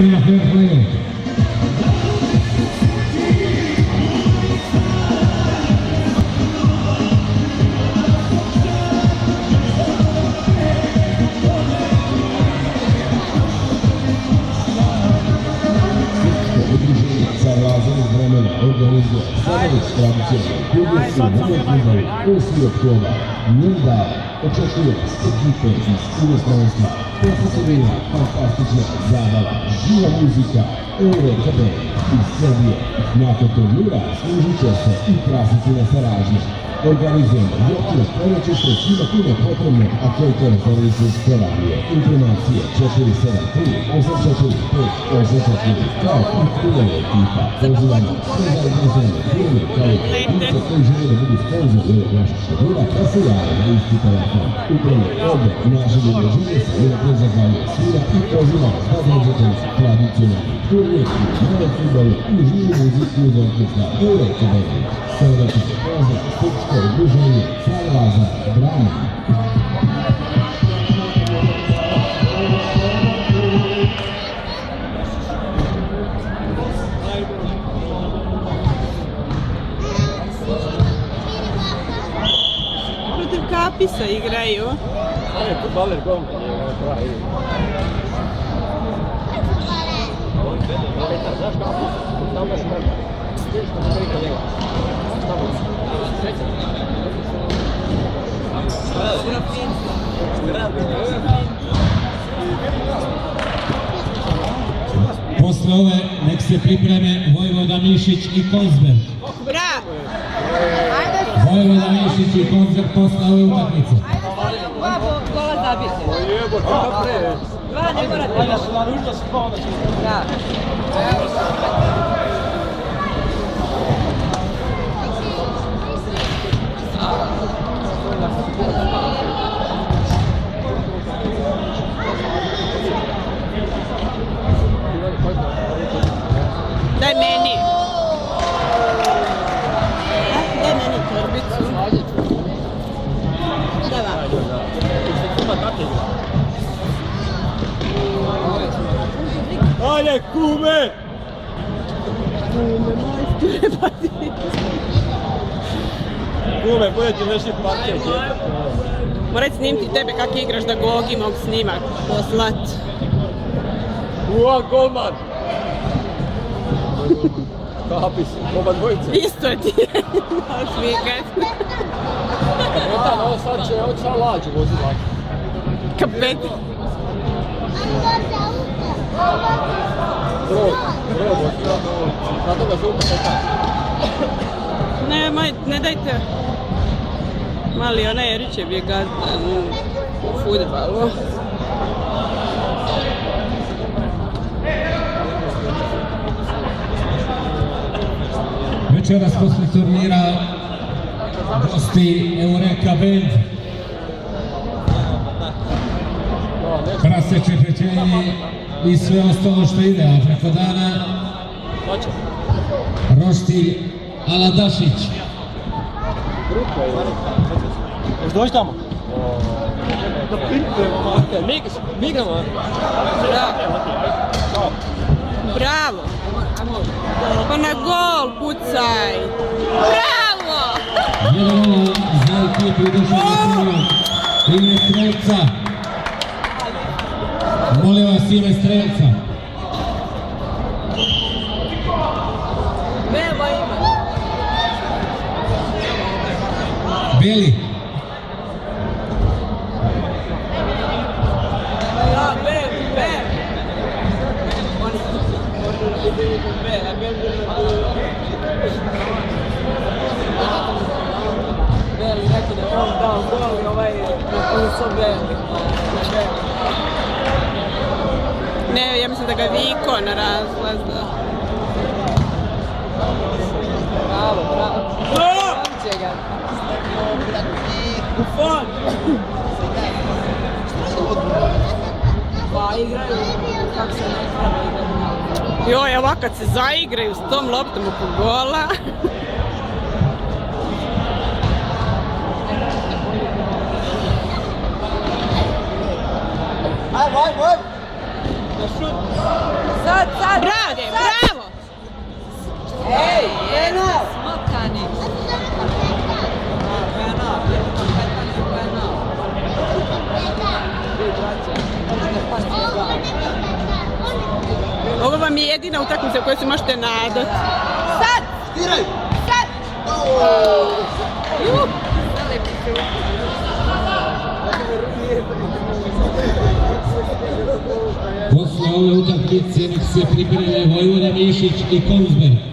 Organizuje Samović tradicionalni publični novoklubani 8. oktobra. Njenda očekuje ekipe iz inostranstva, posjećenja, fantastična zabava, živa muzika, EuroKB iz Srbije. Nakon turnira služit će se i krasicina saradnje. Organizujemo ljetno proljeće što svima time potrebno, a koji telefonici sporavije. Informacije 473-845-844 kao i kruljanje ekipa. Pozivamo sve zainteresovane firme kao i lice koji žele da budu sponzori ovog našeg turnira, pa se jave na isti telefon. Upravo odbor našeg udruženja se unaprijed zahvaljuje svima i pozivamo da dođete na tradicionalni turnir u nove fudbalu i živu muziku uz orkestra EuroKB. Srdačni pozdrav Srpsko udruženje Salvaza Brana. Protiv Kapisa igraju. Futbaler gol. Znaš Kapis? Tamo baš nema. Posle ove nek se pripreme Vojvoda Mišić i Kozber. Bravo! Vojvoda Mišić i Kozber posle ove utakmice. Dva gola zabijete. Dva ne morate. Da. Daj meni. Daj meni torbicu. Šta vam? Ajde, kume! Kume, majstore, pa ti. Kume, bude ti nešto partije. Morat snimiti tebe kak igraš da Gogi mogu snimak poslat. Ua, golman! Kapis, oba dvojice. Isto ti je. Možeš vikat. Kapetan, ovo sad će lađu voziti lako. Kapetan. Drog voziti. Zato ga zovu kapetan. Ne dajte. Mali onaj Erićev je gazdan u fudbalu. Večeras posle turnira gosti Eureka Band. Praseće pečenje i sve ostalo što ide, a preko dana roštilj Aladašić. Još doći tamo? Mi igramo. Bravo! Pa na gol pucaj! Bravo! 1-0 za ekipu i došao na turnir. Ime strelca. Molim vas ime strelca. Nema ima. Beli. Ja, B. Beli rekao da je on dao gol i ovaj napisao B. Ne, ja mislim da ga viko na razlazu. Bravo. Će ga. Bufon! Pa igraju kako se ne treba igrati. Joj, ovako kad se zaigraju s tom loptom oko gola. Sad Ovo vam je jedina utakmica u kojoj se možete nadati. Sad! Sad! Posle ove utakmice nek se pripreme Vojvoda Mišić i Konzberg.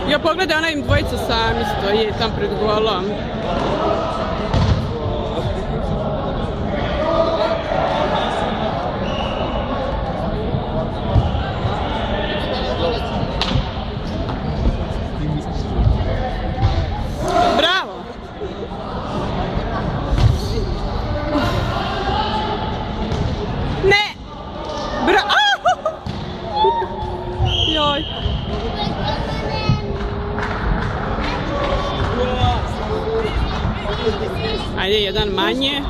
Ja pogledaj, ona im dvojica sami stoji tam pred golom. Bravo! Ne! Joj! Ajde, jedan manje.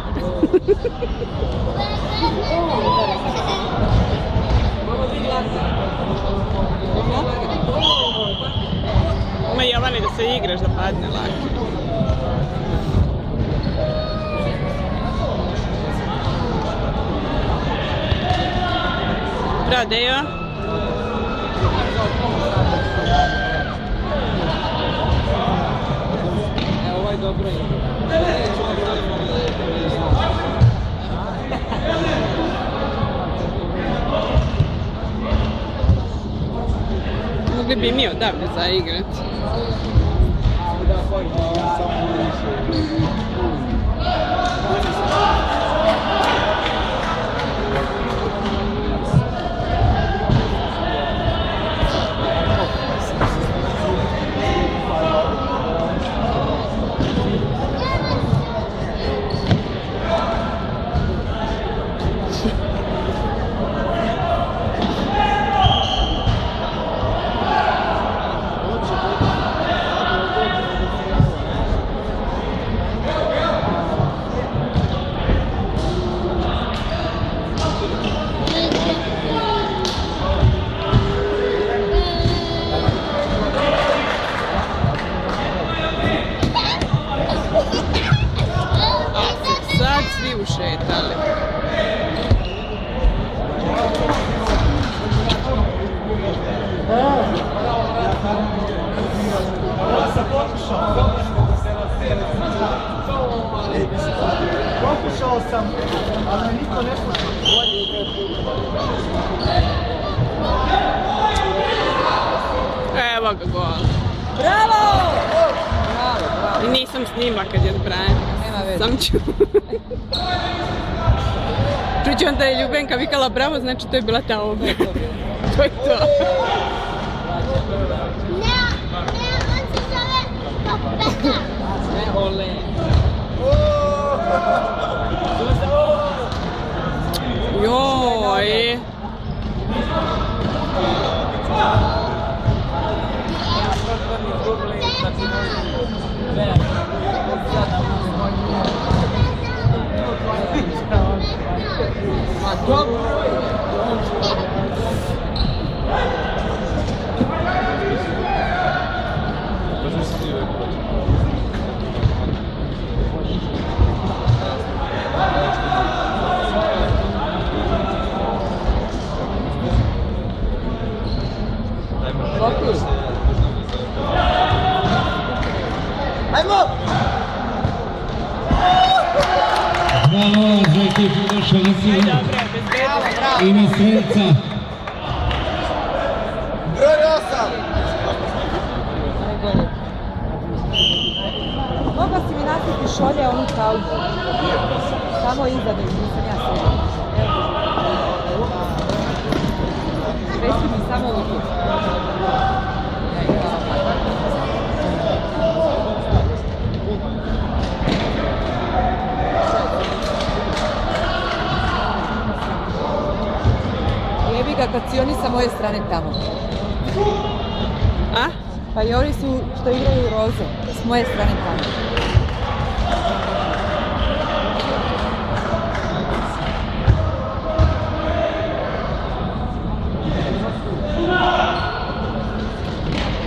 Ma Jovane, da se igraš da padne lako. Bravo, Dejo. Ovaj dobro je. Mogli bi mi odavde zaigrati. Ušetali. Pokušao sam, ali niko ne sluša. Evo ga gol. Bravo! I nisam snimla kad je odbranjen. Sam ću. Čući onda je Ljubenka vikala bravo, znači to je bila ta ovdje. To je to. Ne, on se zove Popeka. Ne, ole. Joj. Bravo za ekipu Duša Vesina i na Sredca. Broj 8! Mogla si mi nasjeti šolje onu kauzu. Samo iza da nisam ja sve. Reci mi samo ovo. Jebi ga kad si oni sa moje strane tamo. A? Pa i oni su što igraju roze, s moje strane tamo.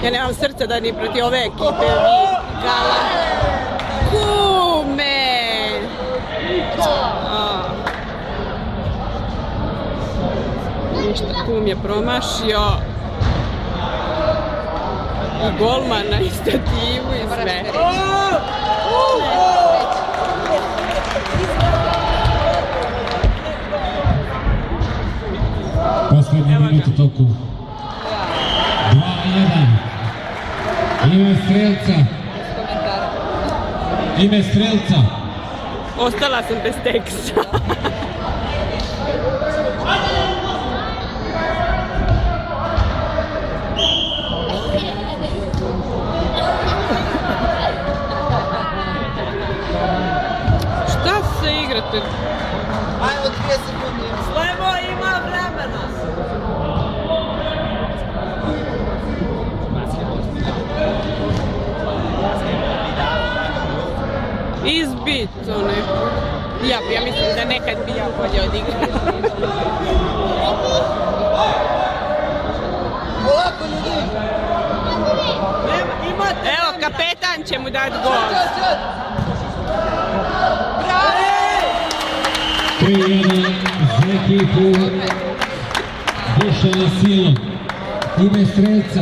Ja nemam srca da ni protiv ove ekipe vi gala. Kume! Ništa, kum je promašio. I golman na istativu i sve. Posljednji minut u toku. 2-1. Ime strelca. Ime strelca. Ostala sam bez teksta. Šta se igrate? Ajmo 2 sekunde. Slevo ima vremena. Izbit to neko. Ja mislim da nekad bi ja bolje odigrala. Polako ljudi. Evo, kapetan će mu dati gol. 3-1 za ekipu Dušana Silom. Ime strelca.